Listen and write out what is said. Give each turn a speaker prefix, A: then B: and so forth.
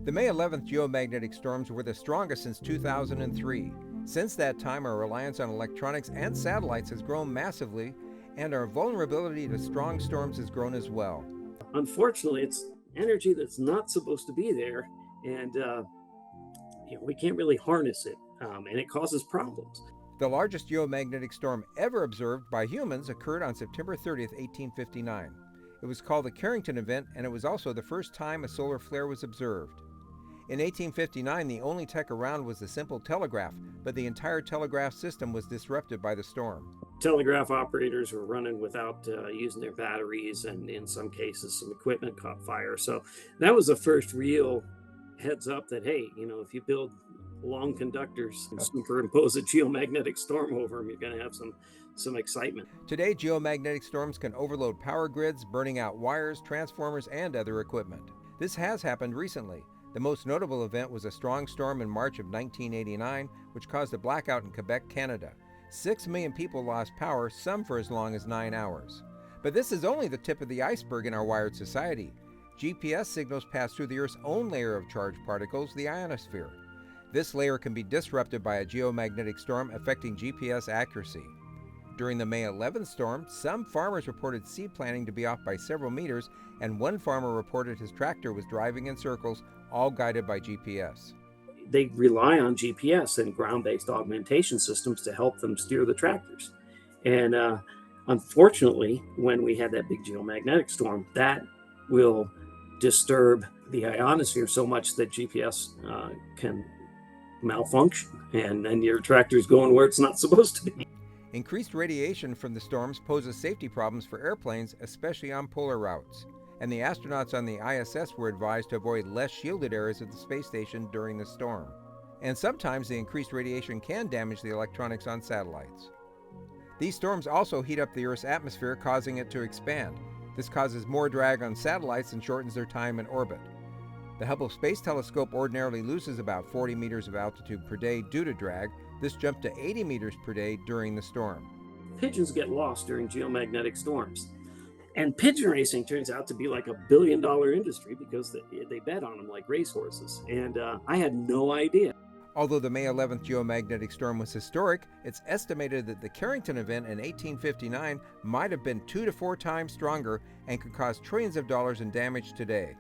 A: The May 11th geomagnetic storms were the strongest since 2003. Since that time, our reliance on electronics and satellites has grown massively, and our vulnerability to strong storms has grown as well.
B: Unfortunately, it's energy that's not supposed to be there, and we can't really harness it, and it causes problems.
A: The largest geomagnetic storm ever observed by humans occurred on September 30th, 1859. It was called the Carrington event, and it was also the first time a solar flare was observed. In 1859, the only tech around was the simple telegraph, but the entire telegraph system was disrupted by the storm.
B: Telegraph operators were running without using their batteries, and in some cases, some equipment caught fire. So that was the first real heads up that, hey, if you build long conductors and superimpose a geomagnetic storm over them, you're going to have some excitement.
A: Today, geomagnetic storms can overload power grids, burning out wires, transformers, and other equipment. This has happened recently. The most notable event was a strong storm in March of 1989, which caused a blackout in Quebec, Canada. 6 million people lost power, some for as long as 9 hours. But this is only the tip of the iceberg in our wired society. GPS signals pass through the Earth's own layer of charged particles, the ionosphere. This layer can be disrupted by a geomagnetic storm, affecting GPS accuracy. During the May 11th storm, some farmers reported seed planting to be off by several meters, and one farmer reported his tractor was driving in circles, all guided by GPS.
B: They rely on GPS and ground-based augmentation systems to help them steer the tractors. And unfortunately, when we had that big geomagnetic storm, that will disturb the ionosphere so much that GPS can malfunction, and then your tractor's going where it's not supposed to be.
A: Increased radiation from the storms poses safety problems for airplanes, especially on polar routes. And the astronauts on the ISS were advised to avoid less shielded areas of the space station during the storm. And sometimes the increased radiation can damage the electronics on satellites. These storms also heat up the Earth's atmosphere, causing it to expand. This causes more drag on satellites and shortens their time in orbit. The Hubble Space Telescope ordinarily loses about 40 meters of altitude per day due to drag. This jumped to 80 meters per day during the storm.
B: Pigeons get lost during geomagnetic storms. And pigeon racing turns out to be like $1 billion industry because they bet on them like racehorses. And I had no idea.
A: Although the May 11th geomagnetic storm was historic, it's estimated that the Carrington event in 1859 might have been 2 to 4 times stronger and could cause trillions of dollars in damage today.